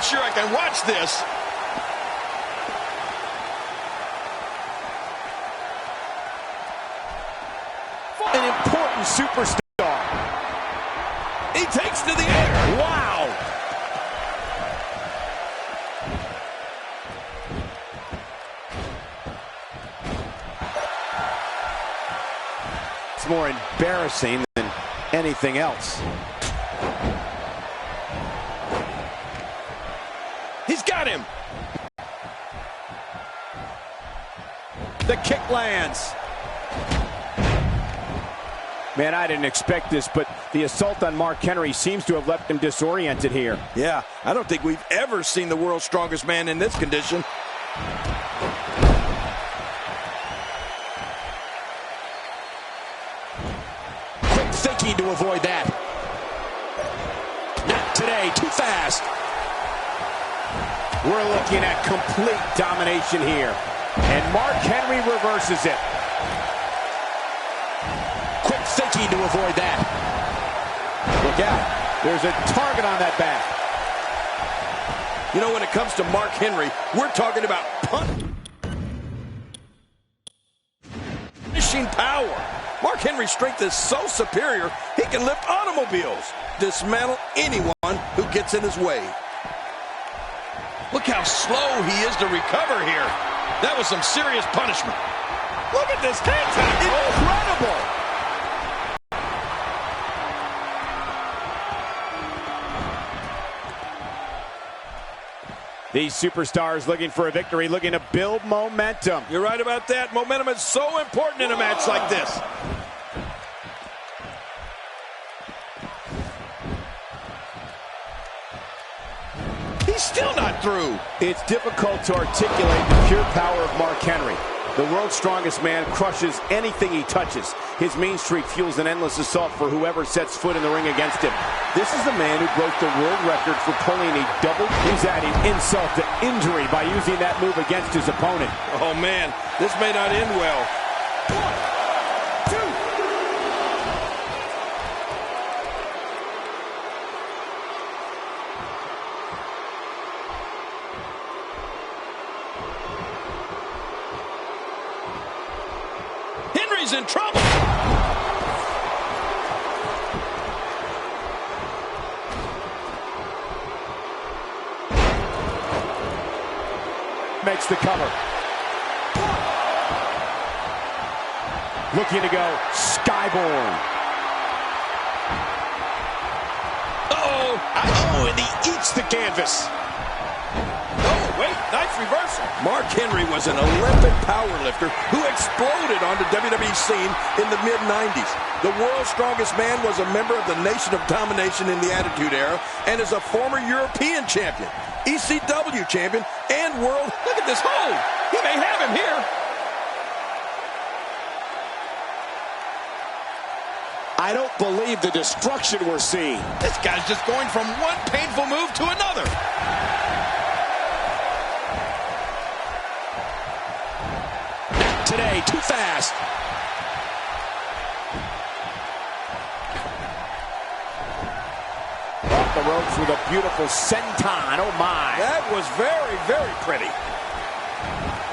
sure I can watch this. An important superstar. He takes to the air. Wow. It's more embarrassing than anything else. He's got him. The kick lands. Man, I didn't expect this, but the assault on Mark Henry seems to have left him disoriented here. Yeah, I don't think we've ever seen the world's strongest man in this condition. Quick thinking to avoid that. Not today, too fast. We're looking at complete domination here. And Mark Henry reverses it. Quick thinking to avoid that. Look out. There's a target on that back. You know, when it comes to Mark Henry, we're talking about punishing power. Mark Henry's strength is so superior, he can lift automobiles, dismantle anyone who gets in his way. Look how slow he is to recover here. That was some serious punishment. Look at this hand tap. Incredible. These superstars looking for a victory, looking to build momentum. You're right about that. Momentum is so important in a match like this. He's still not through. It's difficult to articulate the pure power of Mark Henry. The world's strongest man crushes anything he touches. His mean streak fuels an endless assault for whoever sets foot in the ring against him. This is the man who broke the world record for pulling a double. He's adding insult to injury by using that move against his opponent. Oh, man, this may not end well. 1, 2. Henry's in trouble. Makes the cover. Looking to go skyborne. Oh, and he eats the canvas. Oh, wait, nice reversal. Mark Henry was an Olympic powerlifter who exploded on the WWE scene in the mid-90s. The world's strongest man was a member of the Nation of Domination in the Attitude Era and is a former European champion, ECW champion, and world. Look at this hold. He may have him here. I don't believe the destruction we're seeing. This guy's just going from one painful move to another. Not today, too fast. Off the ropes with a beautiful senton. Oh, my. That was very, very pretty.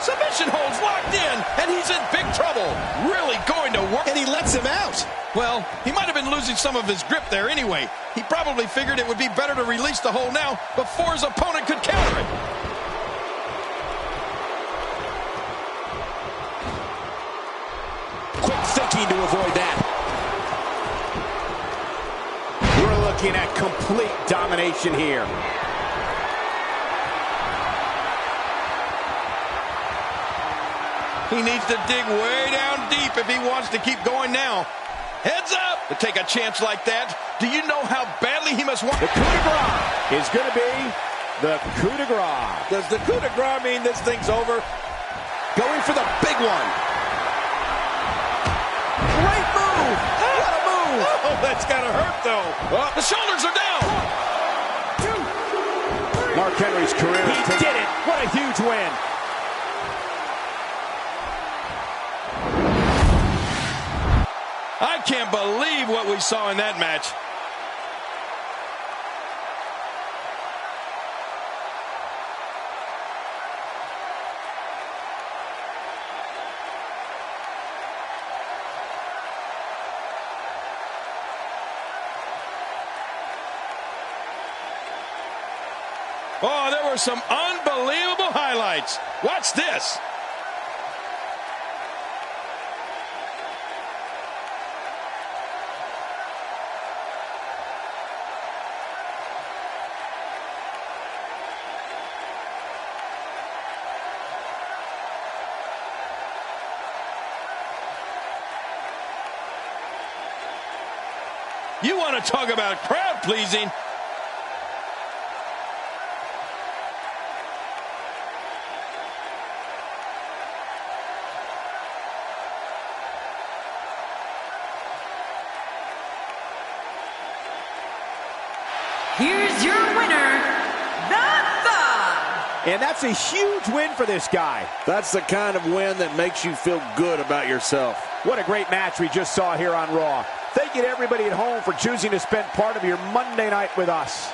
Submission holds locked in, and he's in big trouble. Really going to work. And he lets him out. Well, he might have been losing some of his grip there anyway. He probably figured it would be better to release the hold now before his opponent could counter it. Quick thinking to avoid that. We're looking at complete domination here. He needs to dig way down deep if he wants to keep going now. Heads up to take a chance like that. Do you know how badly he must want? The coup de grace is going to be the coup de grace. Does the coup de grace mean this thing's over? Going for the big one. Great move. What a move. Oh, that's got to hurt, though. Oh, the shoulders are down. 1, 2, 3. Mark Henry's career. He did it. What a huge win. I can't believe what we saw in that match. Oh, there were some unbelievable highlights. Watch this. You want to talk about crowd pleasing? Here's your winner, The Thug. And that's a huge win for this guy. That's the kind of win that makes you feel good about yourself. What a great match we just saw here on Raw. Thank you to everybody at home for choosing to spend part of your Monday night with us.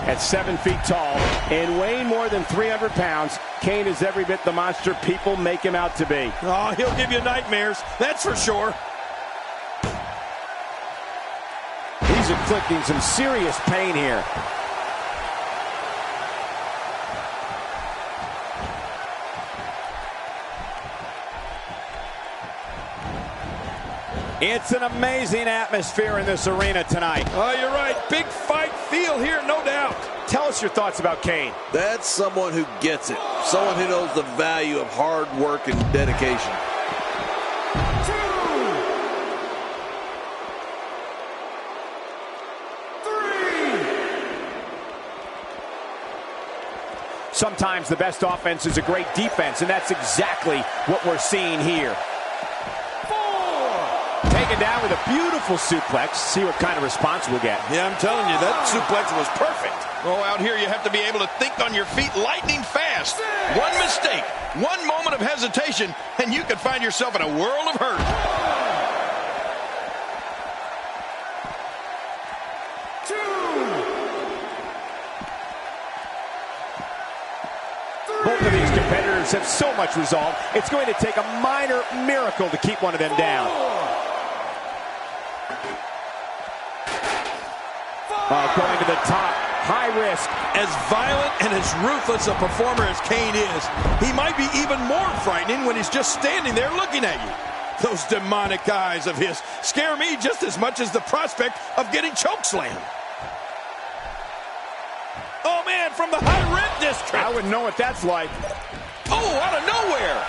At 7 feet tall and weighing more than 300 pounds, Kane is every bit the monster people make him out to be. Oh, he'll give you nightmares, that's for sure. He's inflicting some serious pain here. It's an amazing atmosphere in this arena tonight. Oh, you're right. Big fight feel here, no doubt. Tell us your thoughts about Kane. That's someone who gets it. Someone who knows the value of hard work and dedication. Sometimes the best offense is a great defense, and that's exactly what we're seeing here. Taken down with a beautiful suplex. See what kind of response we'll get. Yeah, I'm telling you, that suplex was perfect. Oh, out here you have to be able to think on your feet lightning fast. One mistake, one moment of hesitation, and you could find yourself in a world of hurt. Both of these competitors have so much resolve, it's going to take a minor miracle to keep one of them down. Going to the top. high risk. As violent and as ruthless a performer as Kane is, he might be even more frightening when he's just standing there looking at you. Those demonic eyes of his scare me just as much as the prospect of getting chokeslammed. Oh, man, from the high rent district. I wouldn't know what that's like. Oh, out of nowhere.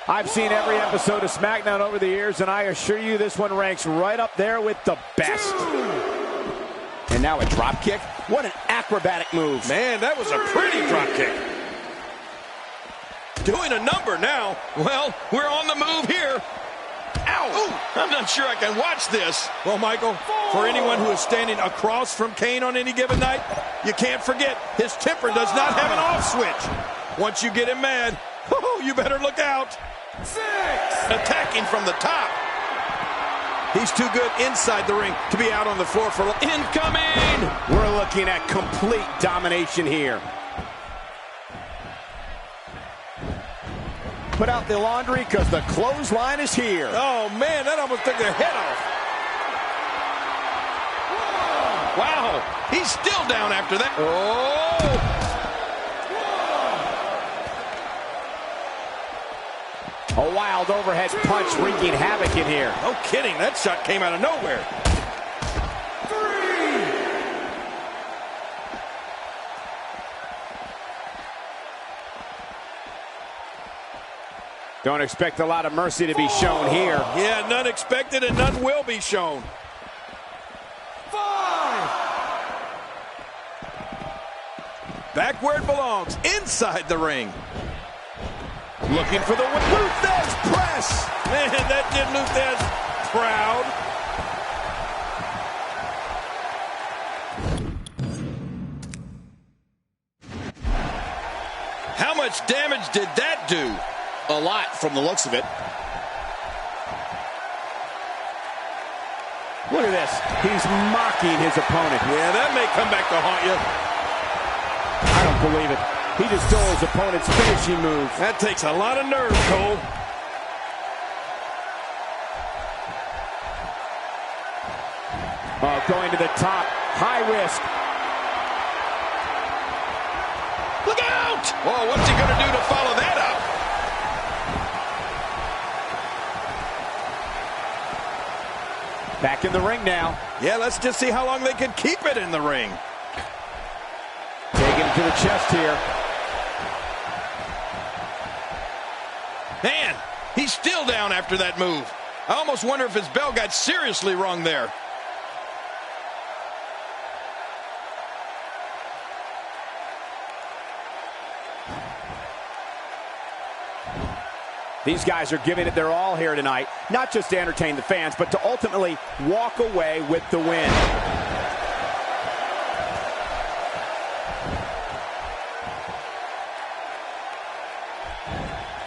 I've seen every episode of SmackDown over the years, and I assure you this one ranks right up there with the best. And now a drop kick. What an acrobatic move. Man, that was a pretty drop kick. Doing a number now. Well, we're on the move here. Ow! Ooh, I'm not sure I can watch this. Well, Michael, for anyone who is standing across from Kane on any given night, you can't forget his temper does not have an off switch. Once you get him mad, oh, you better look out. 6. Attacking from the top. He's too good inside the ring to be out on the floor for incoming. We're looking at complete domination here. Put out the laundry because the clothesline is here. Oh, man, that almost took their head off. Wow, he's still down after that. Oh! A wild overhead punch wreaking havoc in here. No kidding, that shot came out of nowhere. 3. Don't expect a lot of mercy to be shown here. Yeah, none expected and none will be shown. 5. Back where it belongs, inside the ring. Looking for the win. Luthez press. Man, that did Luthez proud. How much damage did that do? A lot from the looks of it. Look at this. He's mocking his opponent. Yeah, that may come back to haunt you. I don't believe it. He just stole his opponent's finishing move. That takes a lot of nerve, Cole. Oh, going to the top. High risk. Look out! Oh, what's he going to do to follow that up? Back in the ring now. Yeah, let's just see how long they can keep it in the ring. Taking it to the chest here. Man, he's still down after that move. I almost wonder if his bell got seriously wrong there. These guys are giving it their all here tonight, not just to entertain the fans, but to ultimately walk away with the win.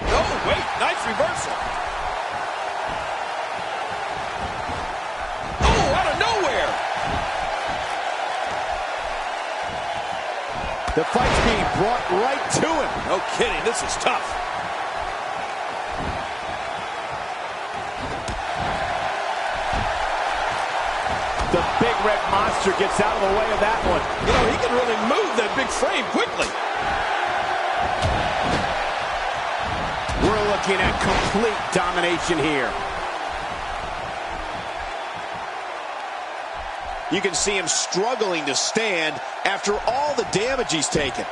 Oh, wait, nice reversal. Oh, out of nowhere. The fight's being brought right to him. No kidding, this is tough. The big red monster gets out of the way of that one. You know, he can really move that big frame quickly. We're looking at complete domination here. You can see him struggling to stand after all the damage he's taken.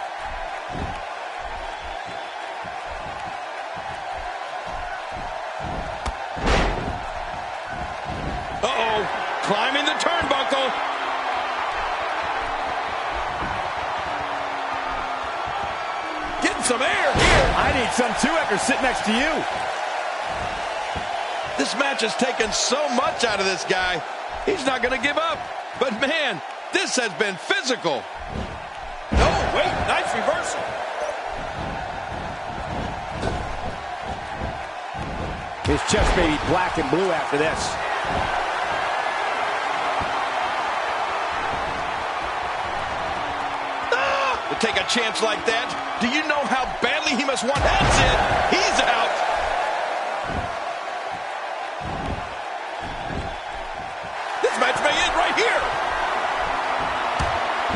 Uh-oh. Climbing the turnbuckle. Getting some air here. I need some too after sitting next to you. This match has taken so much out of this guy. He's not going to give up. But man, this has been physical. Oh, wait, nice reversal. His chest may be black and blue after this. to take a chance like that. Do you know how badly he must want? That's it. He's out. This match may end right here.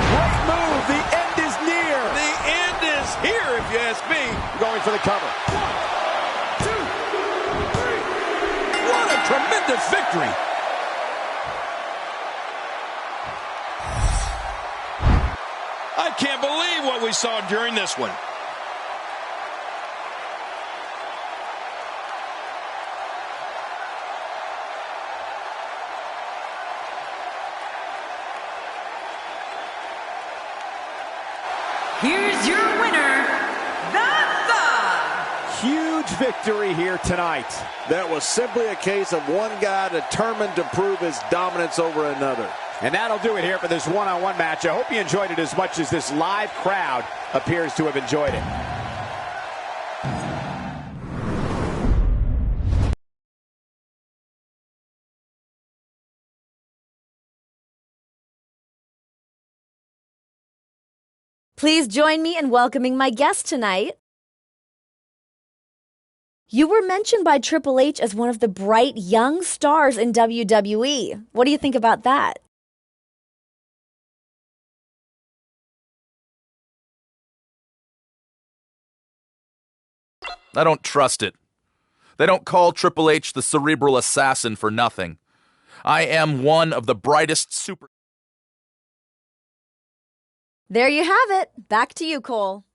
Great move. The end is near. The end is here, if you ask me. Going for the cover. 1, 2, 3. What a tremendous victory. I can't believe what we saw during this one. Here's your winner, the Thug. Huge victory here tonight. That was simply a case of one guy determined to prove his dominance over another. And that'll do it here for this one-on-one match. I hope you enjoyed it as much as this live crowd appears to have enjoyed it. Please join me in welcoming my guest tonight. You were mentioned by Triple H as one of the bright young stars in WWE. What do you think about that? I don't trust it. They don't call Triple H the cerebral assassin for nothing. I am one of the brightest super... There you have it. Back to you, Cole.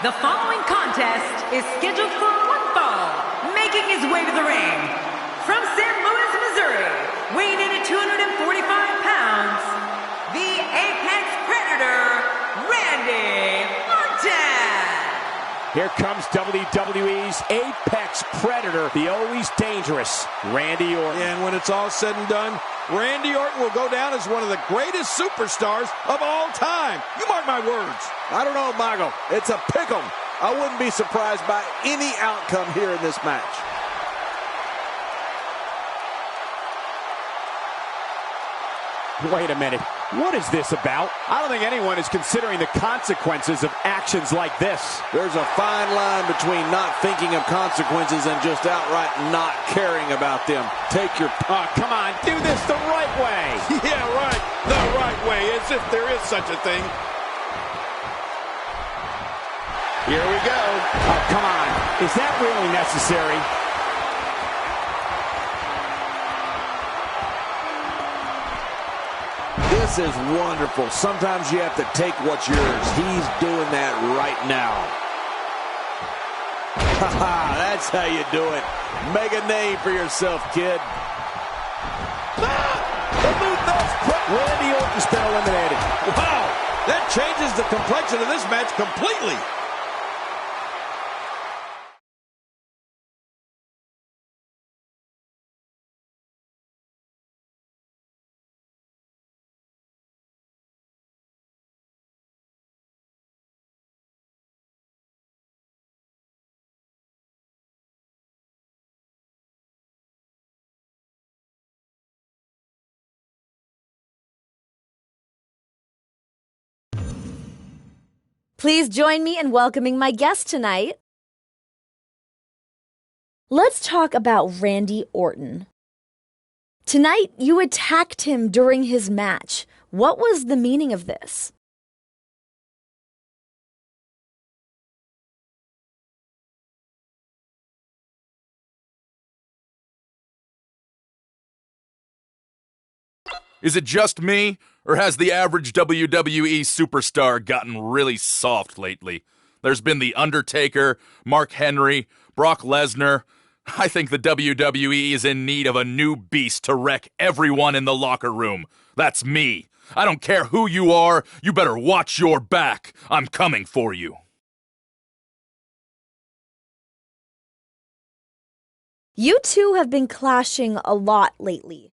The following contest is scheduled for one fall. Making his way to the ring, from St. Louis, Missouri, weighing in at 245 pounds, the Apex Predator, Randy Orton. Here comes WWE's Apex Predator, the always dangerous Randy Orton. And when it's all said and done, Randy Orton will go down as one of the greatest superstars of all time. You mark my words. I don't know, Michael. It's a pick'em. I wouldn't be surprised by any outcome here in this match. Wait a minute. What is this about? I don't think anyone is considering the consequences of actions like this. There's a fine line between not thinking of consequences and just outright not caring about them. Take your... Oh, come on. Do this the right way. Yeah, right. The right way, as if there is such a thing. Here we go. Oh, come on. Is that really necessary? This is wonderful. Sometimes you have to take what's yours. He's doing that right now. That's how you do it. Make a name for yourself, kid. Randy Orton's been eliminated. Wow, that changes the complexion of this match completely. Please join me in welcoming my guest tonight. Let's talk about Randy Orton. Tonight, you attacked him during his match. What was the meaning of this? Is it just me, or has the average WWE superstar gotten really soft lately? There's been The Undertaker, Mark Henry, Brock Lesnar. I think the WWE is in need of a new beast to wreck everyone in the locker room. That's me. I don't care who you are, you better watch your back. I'm coming for you. You two have been clashing a lot lately.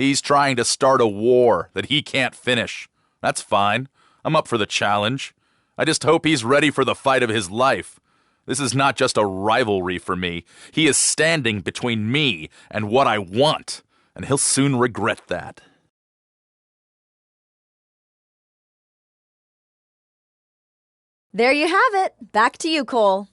He's trying to start a war that he can't finish. That's fine. I'm up for the challenge. I just hope he's ready for the fight of his life. This is not just a rivalry for me. He is standing between me and what I want, and he'll soon regret that. There you have it. Back to you, Cole.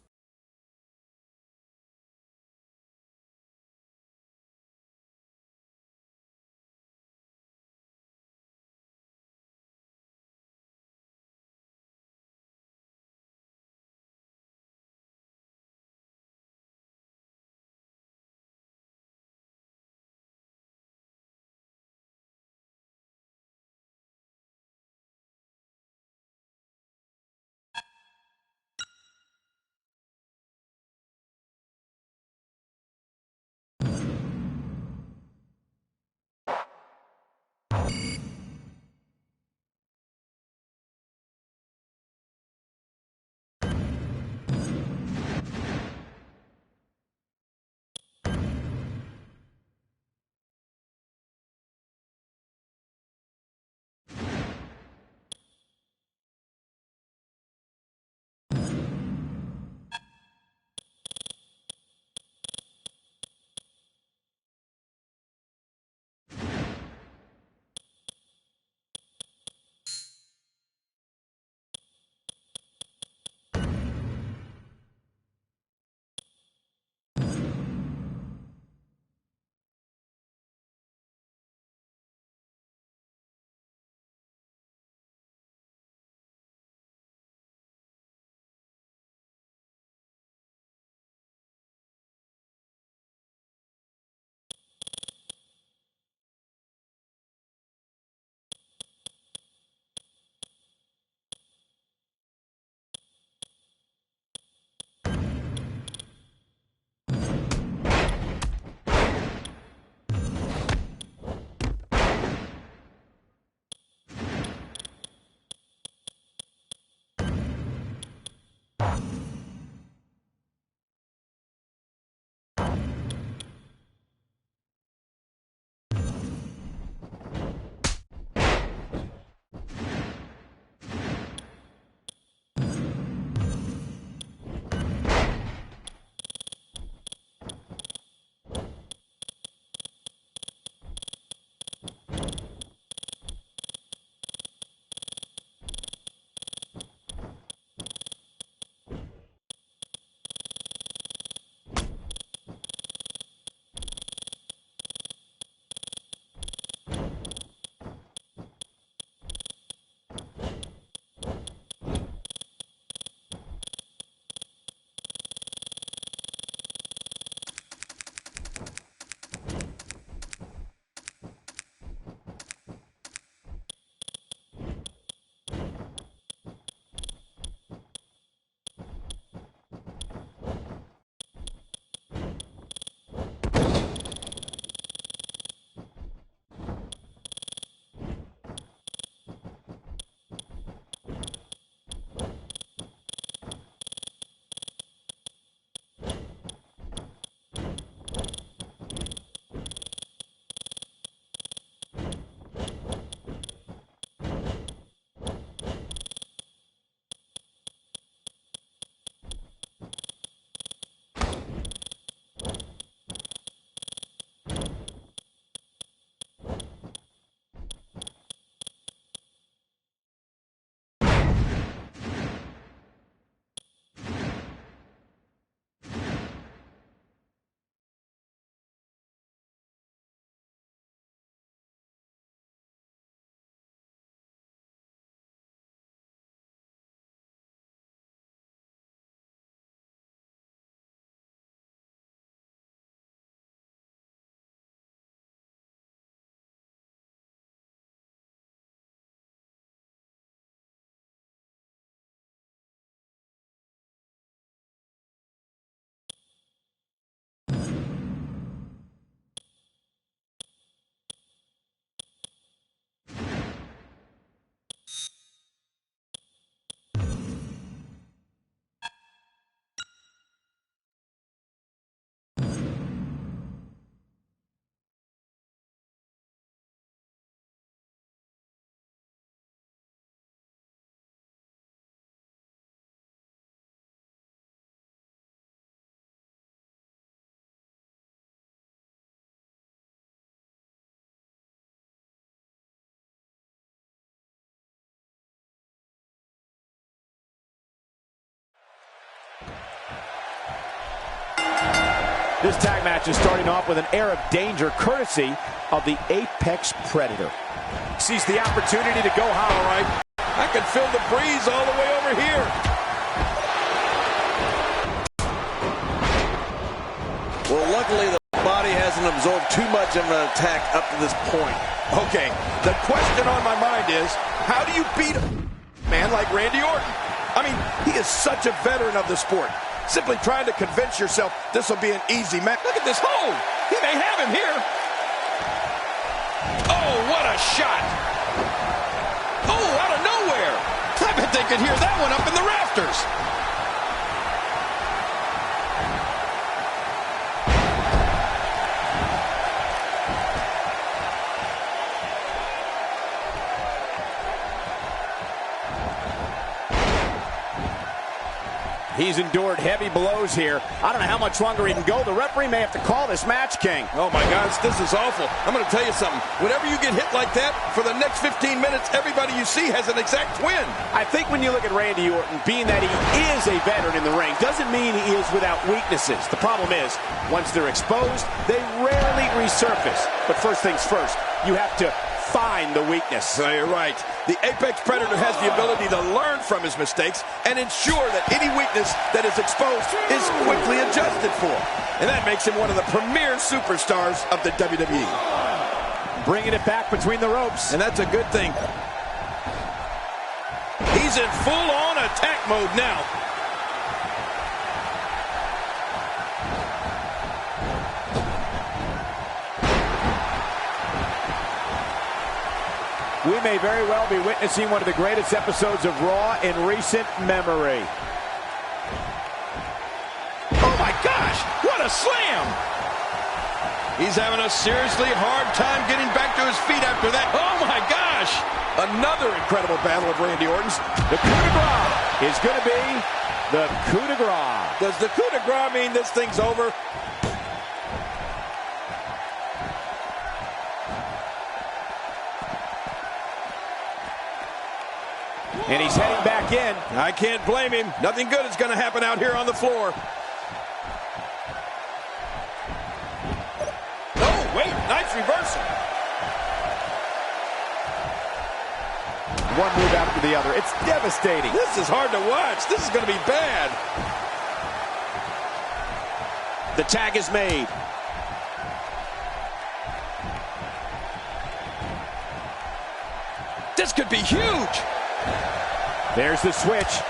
This tag match is starting off with an air of danger courtesy of the Apex Predator. Sees the opportunity to go high. All right. I can feel the breeze all the way over here. Well, luckily the body hasn't absorbed too much of an attack up to this point. Okay, the question on my mind is, how do you beat a man like Randy Orton? I mean, he is such a veteran of the sport. Simply trying to convince yourself this will be an easy match. Look at this hold. He may have him here. Oh, what a shot. Oh, out of nowhere. I bet they could hear that one up in the rafters. He's endured heavy blows here. I don't know how much longer he can go. The referee may have to call this match, King. Oh, my gosh, this is awful. I'm going to tell you something. Whenever you get hit like that, for the next 15 minutes, everybody you see has an exact twin. I think when you look at Randy Orton, being that he is a veteran in the ring, doesn't mean he is without weaknesses. The problem is, once they're exposed, they rarely resurface. But first things first, you have to find the weakness. You're right. The Apex Predator has the ability to learn from his mistakes and ensure that any weakness that is exposed is quickly adjusted for. And that makes him one of the premier superstars of the WWE. Bringing it back between the ropes. And that's a good thing. He's in full-on attack mode now. We may very well be witnessing one of the greatest episodes of Raw in recent memory. Oh my gosh, what a slam! He's having a seriously hard time getting back to his feet after that. Oh my gosh! Another incredible battle of Randy Orton's. The coup de grace is going to be the coup de grace. Does the coup de grace mean this thing's over? And he's heading back in. I can't blame him. Nothing good is going to happen out here on the floor. Oh, wait, nice reversal. One move after the other. It's devastating. This is hard to watch. This is going to be bad. The tag is made. This could be huge. There's the switch.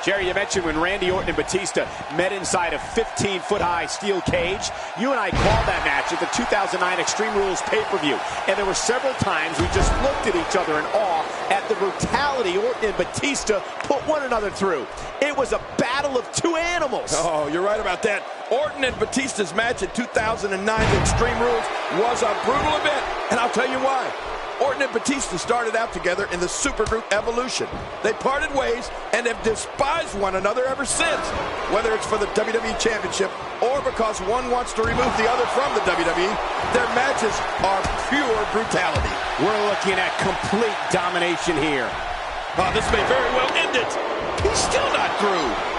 Jerry, you mentioned when Randy Orton and Batista met inside a 15-foot-high steel cage. You and I called that match at the 2009 Extreme Rules pay-per-view. And there were several times we just looked at each other in awe at the brutality Orton and Batista put one another through. It was a battle of two animals. Oh, you're right about that. Orton and Batista's match at 2009 Extreme Rules was a brutal event. And I'll tell you why. Orton and Batista started out together in the supergroup Evolution. They parted ways and have despised one another ever since. Whether it's for the WWE Championship or because one wants to remove the other from the WWE, their matches are pure brutality. We're looking at complete domination here. Oh, this may very well end it. He's still not through.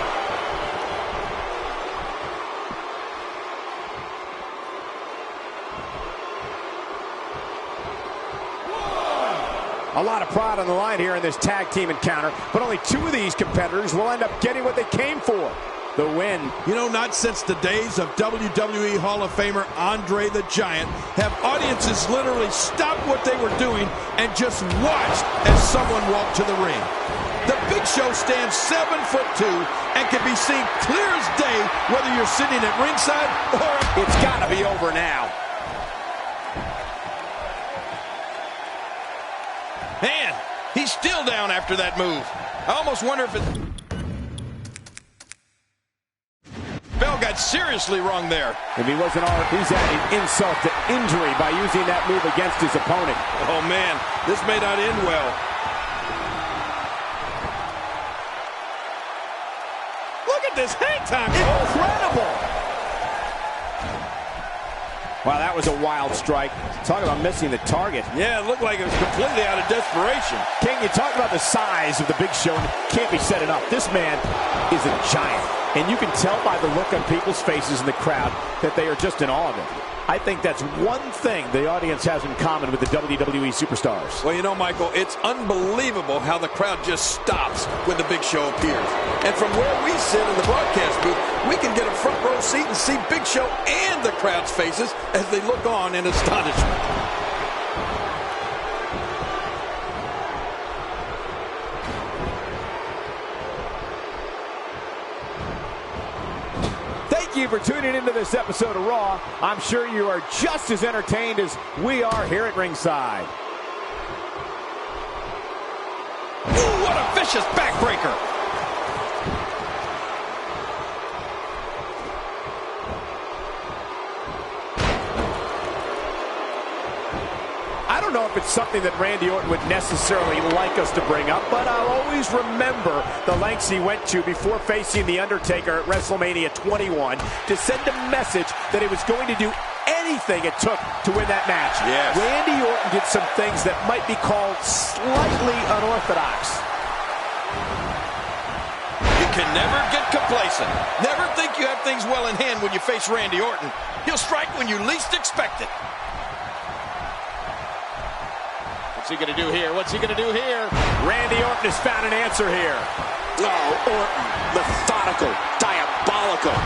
A lot of pride on the line here in this tag team encounter, but only two of these competitors will end up getting what they came for, the win. You know, not since the days of WWE Hall of Famer Andre the Giant have audiences literally stopped what they were doing and just watched as someone walked to the ring. The Big Show stands 7'2" and can be seen clear as day whether you're sitting at ringside or... It's got to be over now. Man, he's still down after that move. I almost wonder if it... Bell got seriously wrong there. If he wasn't already, he's adding insult to injury by using that move against his opponent. Oh, man, this may not end well. Look at this hang time. Incredible. Wow, that was a wild strike. Talk about missing the target. Yeah, it looked like it was completely out of desperation. King, you talk about the size of the Big Show, and it can't be said enough. This man is a giant, and you can tell by the look on people's faces in the crowd that they are just in awe of him. I think that's one thing the audience has in common with the WWE superstars. Well, you know, Michael, it's unbelievable how the crowd just stops when the Big Show appears. And from where we sit in the broadcast booth, we can get a front row seat and see Big Show and the crowd's faces as they look on in astonishment. Thank you for tuning into this episode of Raw. I'm sure you are just as entertained as we are here at ringside. Ooh, what a vicious backbreaker! I don't know if it's something that Randy Orton would necessarily like us to bring up, but I'll always remember the lengths he went to before facing The Undertaker at WrestleMania 21 to send a message that he was going to do anything it took to win that match. Yes. Randy Orton did some things that might be called slightly unorthodox. You can never get complacent. Never think you have things well in hand when you face Randy Orton. He'll strike when you least expect it. What's he going to do here? What's he going to do here? Randy Orton has found an answer here. Oh, Orton, methodical, diabolical.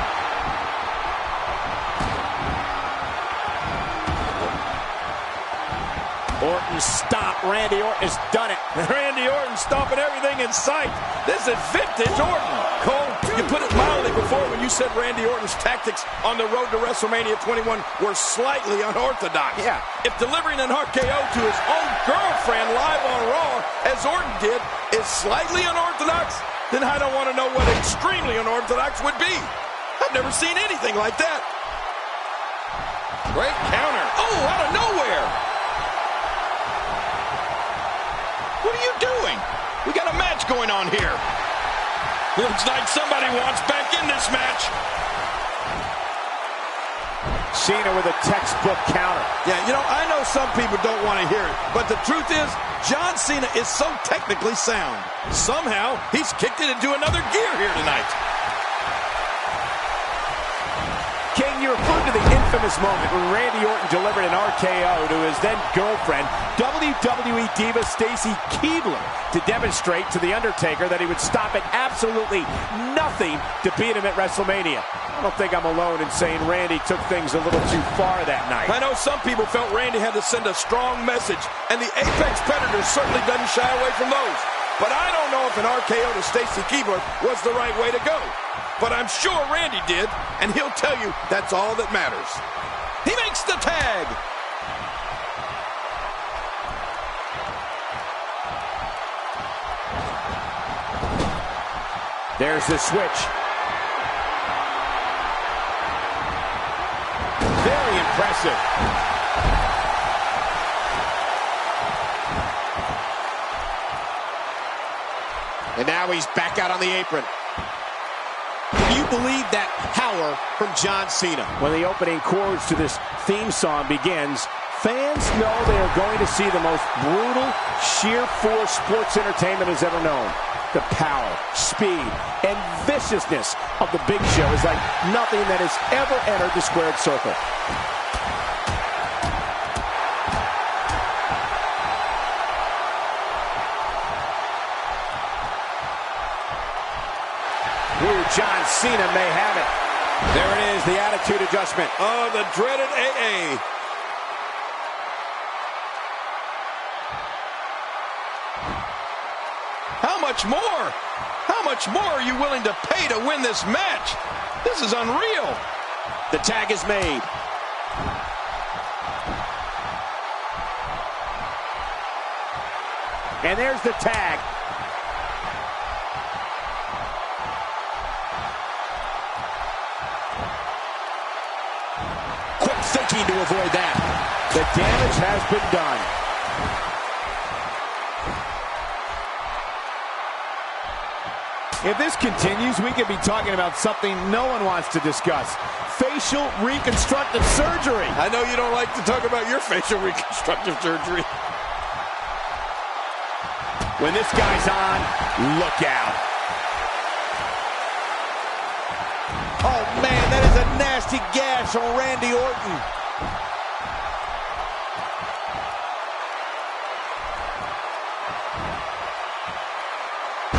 Orton stopped. Randy Orton has done it. Randy Orton stomping everything in sight. This is vintage Orton. Cole, you put it mildly before when you said Randy Orton's tactics on the road to WrestleMania 21 were slightly unorthodox. Yeah. If delivering an RKO to his own girlfriend live on Raw, as Orton did, is slightly unorthodox, then I don't want to know what extremely unorthodox would be. I've never seen anything like that. Great counter. Oh, out of nowhere. What are you doing? We got a match going on here. Looks like somebody wants back in this match. Cena with a textbook counter. Yeah, you know, I know some people don't want to hear it, but the truth is, John Cena is so technically sound. Somehow, he's kicked it into another gear here tonight. King, you referred to the infamous moment when Randy Orton delivered an RKO to his then-girlfriend, WWE Diva Stacy Keibler, to demonstrate to The Undertaker that he would stop at absolutely nothing to beat him at WrestleMania. I don't think I'm alone in saying Randy took things a little too far that night. I know some people felt Randy had to send a strong message, and the Apex Predator certainly doesn't shy away from those. But I don't know if an RKO to Stacy Keibler was the right way to go. But I'm sure Randy did, and he'll tell you that's all that matters. He makes the tag. There's the switch. Very impressive. And now he's back out on the apron. Can you believe that power from John Cena? When the opening chords to this theme song begins, fans know they are going to see the most brutal, sheer force sports entertainment has ever known. The power, speed, and viciousness of the Big Show is like nothing that has ever entered the squared circle. Here, John Cena may have it. There it is, the attitude adjustment. Oh, the dreaded AA. How much more? How much more are you willing to pay to win this match? This is unreal. The tag is made. And there's the tag. Quick thinking to avoid that. The damage has been done. If this continues, we could be talking about something no one wants to discuss. Facial reconstructive surgery. I know you don't like to talk about your facial reconstructive surgery. When this guy's on, look out. Oh, man, that is a nasty gash on Randy Orton.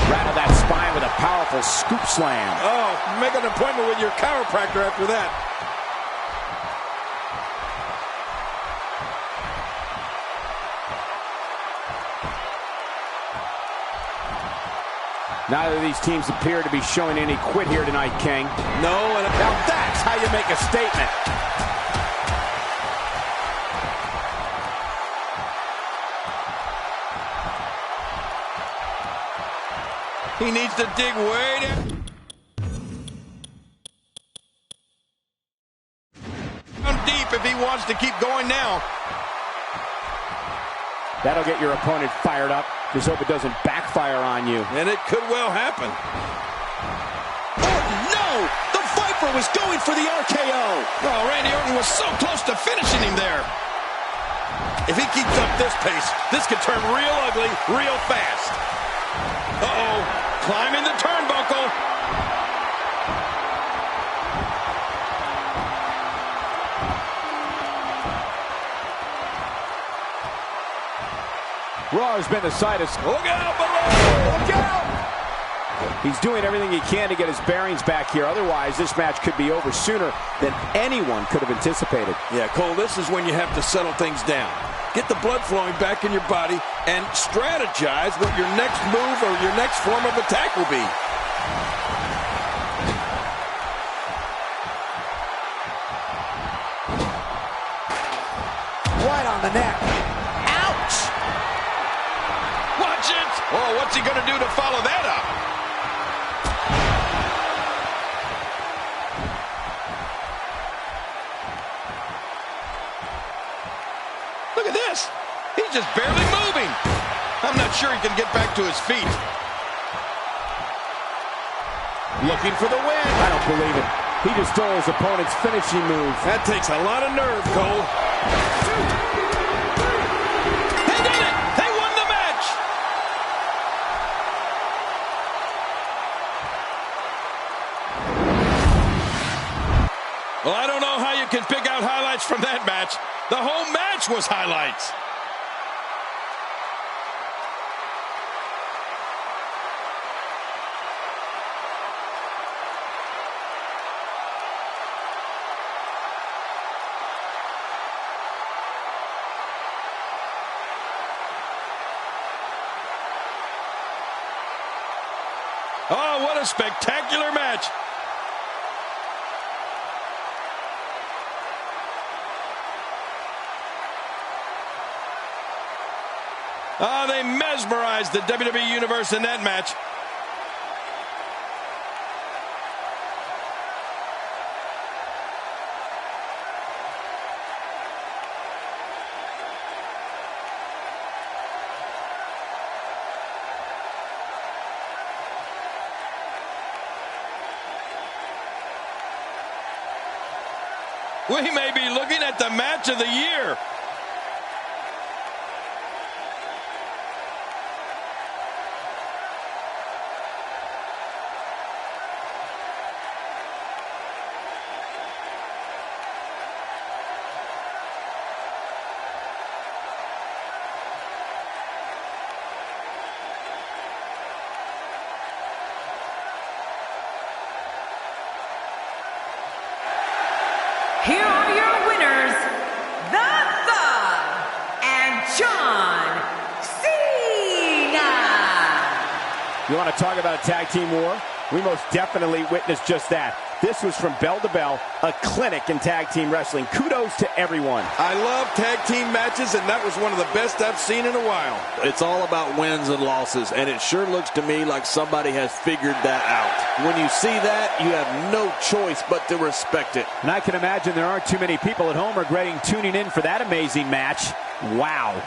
Rattle that spine with a powerful scoop slam. Oh, make an appointment with your chiropractor after that. Neither of these teams appear to be showing any quit here tonight, King. No, and Now that's how you make a statement. he needs to dig way down deep if he wants to keep going now. That'll get your opponent fired up. Just hope it doesn't backfire on you. And it could well happen. Orton, no! The Viper was going for the RKO. Oh, Randy Orton was so close to finishing him there. If he keeps up this pace, this could turn real ugly real fast. Uh-oh, climbing the turnbuckle. Raw has been the site of... Look out below! Look out! He's doing everything he can to get his bearings back here. Otherwise, this match could be over sooner than anyone could have anticipated. Yeah, Cole, this is when you have to settle things down. Get the blood flowing back in your body and strategize what your next move or your next form of attack will be. Right on the neck. Ouch! Watch it! Oh, what's he going to do to follow that up? Look at this. He's just barely moving. I'm not sure he can get back to his feet. Looking for the win. I don't believe it. He just stole his opponent's finishing move. That takes a lot of nerve, Cole. They did it! They won the match! Well, I don't know how you can pick out highlights from that match. The whole match was highlights. Oh, what a spectacular match. Oh, they mesmerized the WWE Universe in that match. We may be looking at the match of the year. Here are your winners, The Thug and John Cena. You want to talk about a tag team war? We most definitely witnessed just that. This was from bell to bell, a clinic in tag team wrestling. Kudos to everyone. I love tag team matches, and that was one of the best I've seen in a while. It's all about wins and losses, and it sure looks to me like somebody has figured that out. When you see that, you have no choice but to respect it. And I can imagine there aren't too many people at home regretting tuning in for that amazing match. Wow.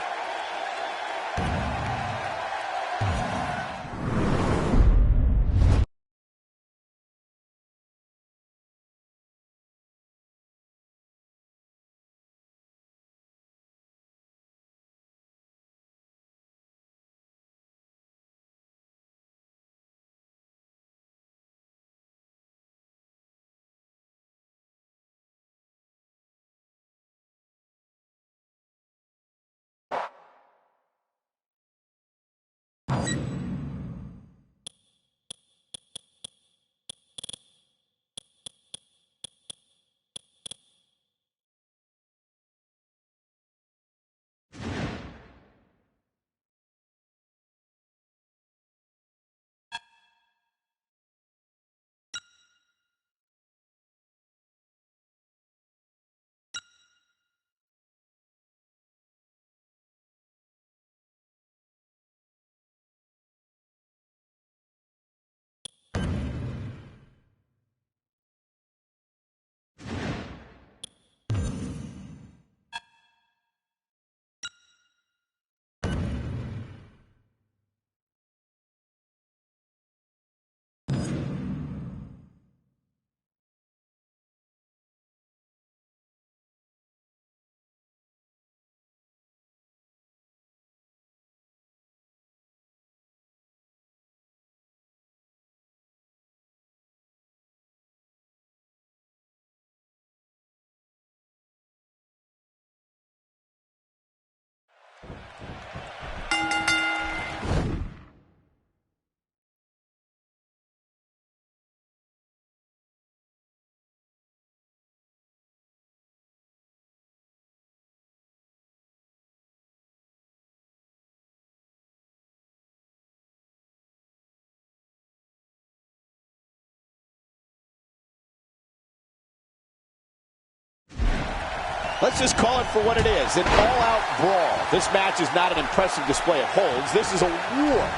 Let's just call it for what it is, an all-out brawl. This match is not an impressive display of holds. This is a war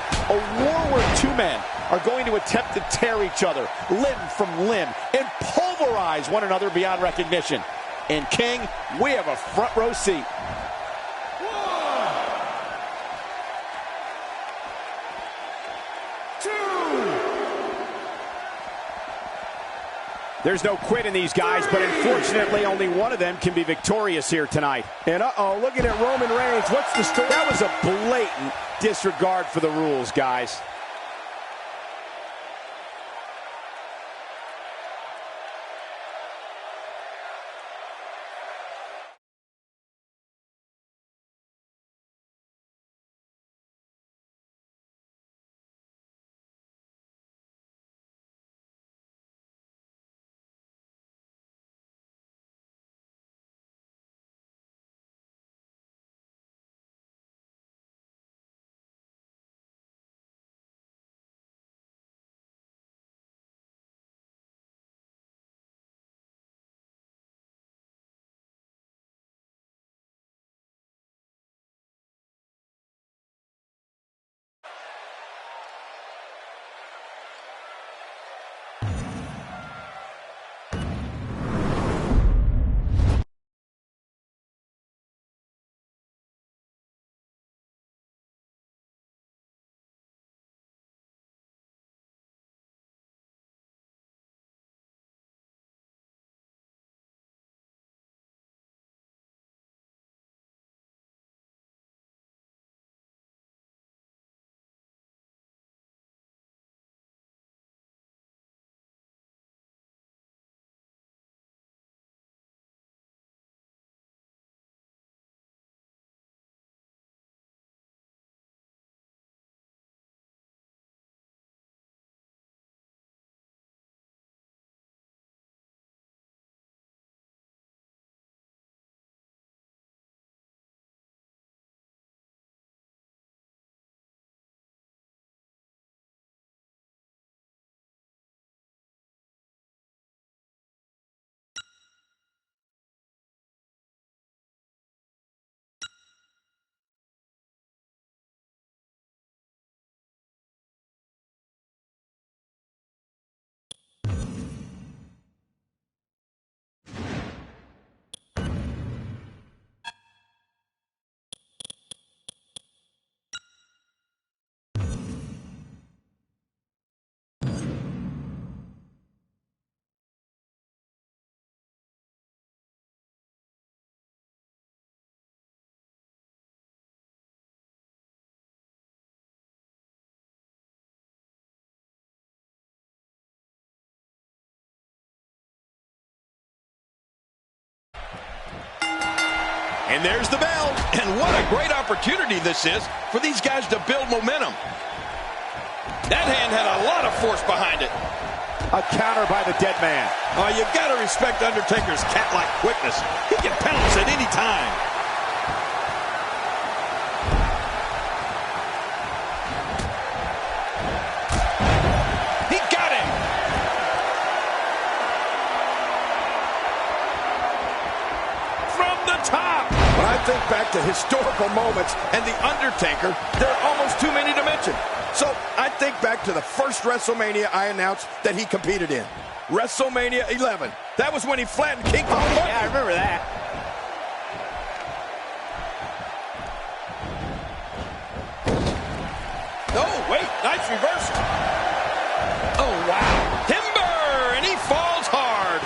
where two men are going to attempt to tear each other limb from limb and pulverize one another beyond recognition. And King, we have a front row seat. There's no quit in these guys, but unfortunately only one of them can be victorious here tonight. And looking at Roman Reigns, what's the story? That was a blatant disregard for the rules, guys. And there's the bell. And what a great opportunity this is for these guys to build momentum. That hand had a lot of force behind it. A counter by the dead man. Oh, you got to respect Undertaker's cat-like quickness. He can pounce at any time. He got him. From the top. When I think back to historical moments and The Undertaker, there are almost too many to mention. So I think back to the first WrestleMania I announced that he competed in. WrestleMania 11. That was when he flattened King Kong. Yeah, I remember that. Oh, wait, nice reversal. Oh, wow. Timber, and he falls hard.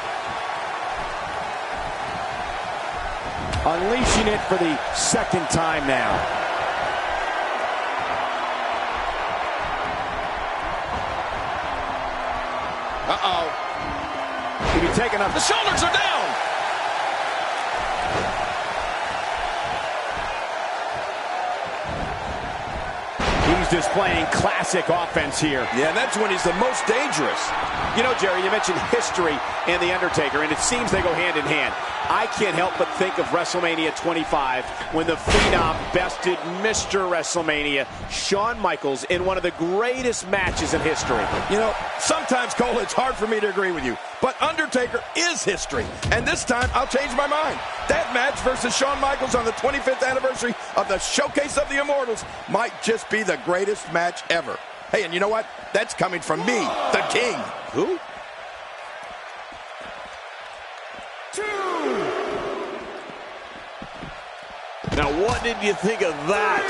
Unleashing it for the second time now. Uh-oh. He'll be taking up. The shoulders are down. He's displaying classic offense here. Yeah, that's when he's the most dangerous. You know, Jerry, you mentioned history and The Undertaker, and it seems they go hand in hand. I can't help but think of WrestleMania 25 when the Phenom bested Mr. WrestleMania, Shawn Michaels, in one of the greatest matches in history. You know, sometimes, Cole, it's hard for me to agree with you, but Undertaker is history, and this time I'll change my mind. That match versus Shawn Michaels on the 25th anniversary of the Showcase of the Immortals might just be the greatest match ever. Hey, and you know what? That's coming from me, the King. Who? Now, what did you think of that?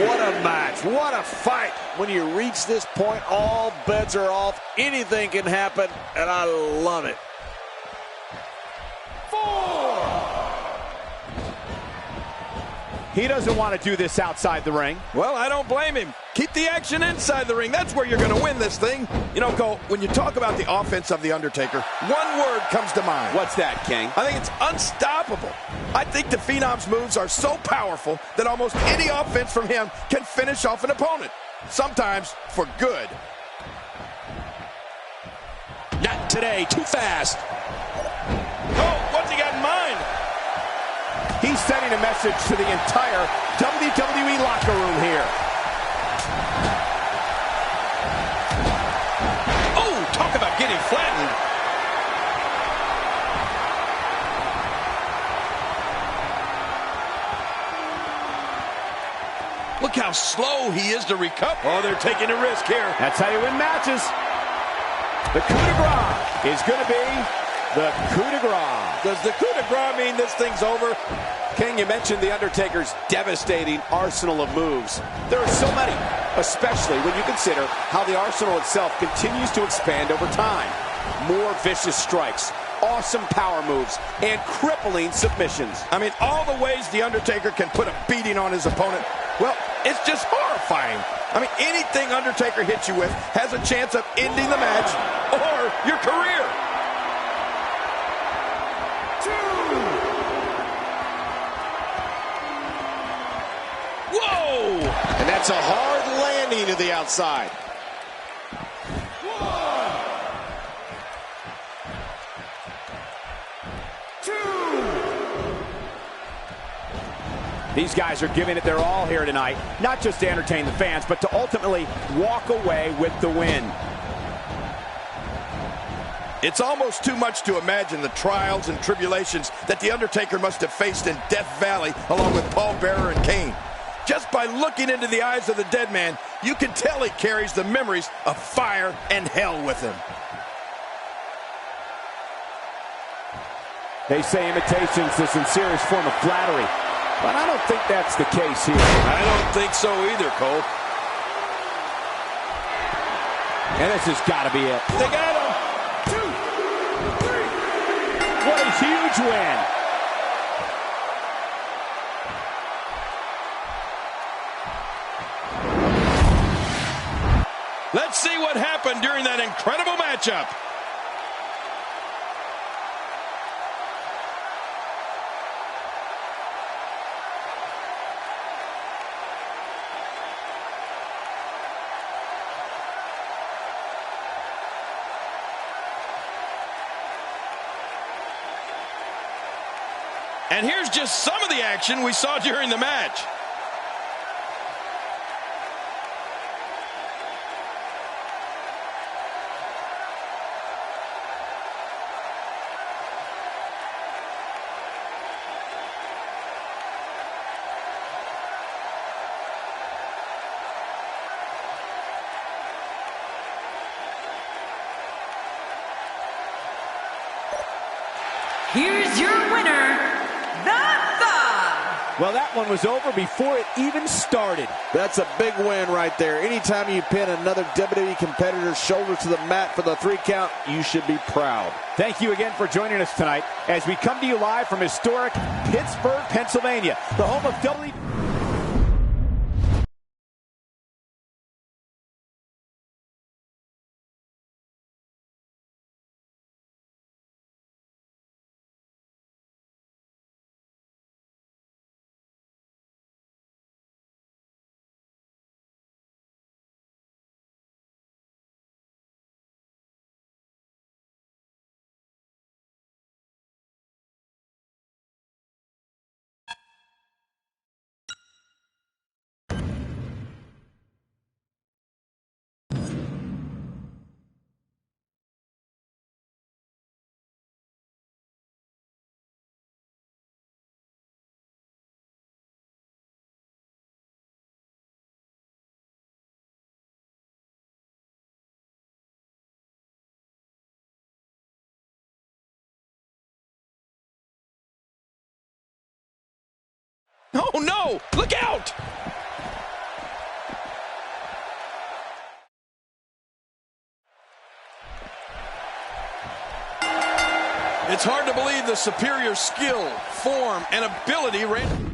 What a match. What a fight. When you reach this point, all bets are off. Anything can happen, and I love it. 4. He doesn't want to do this outside the ring. Well, I don't blame him. Keep the action inside the ring. That's where you're going to win this thing. You know, Cole, when you talk about the offense of The Undertaker, one word comes to mind. What's that, King? I think it's unstoppable. I think the Phenom's moves are so powerful that almost any offense from him can finish off an opponent. Sometimes for good. Not today. Too fast. Oh, what's he got in mind? He's sending a message to the entire WWE locker room here. Oh, talk about getting flattened. Look how slow he is to recover. Oh, they're taking a risk here. That's how you win matches. The coup de grace is going to be the coup de grace. Does the coup de grace mean this thing's over? King, you mentioned The Undertaker's devastating arsenal of moves. There are so many, especially when you consider how the arsenal itself continues to expand over time. More vicious strikes, awesome power moves, and crippling submissions. I mean, all the ways The Undertaker can put a beating on his opponent, well, it's just horrifying. I mean, anything Undertaker hits you with has a chance of ending the match or your career. 2. Whoa! And that's a hard landing to the outside. 1, 2. These guys are giving it their all here tonight, not just to entertain the fans, but to ultimately walk away with the win. It's almost too much to imagine the trials and tribulations that The Undertaker must have faced in Death Valley along with Paul Bearer and Kane. Just by looking into the eyes of the dead man, you can tell he carries the memories of fire and hell with him. They say imitation's the sincerest form of flattery, but I don't think that's the case here. I don't think so either, Cole. And this has got to be it. They got him. 2, 3. What a huge win. Let's see what happened during that incredible matchup. And here's just some of the action we saw during the match. Here's your winner, The Thug. Well, that one was over before it even started. That's a big win right there. Anytime you pin another WWE competitor's shoulder to the mat for the 3 count, you should be proud. Thank you again for joining us tonight as we come to you live from historic Pittsburgh, Pennsylvania, the home of WWE. Oh, no! Look out! It's hard to believe the superior skill, form, and ability Randy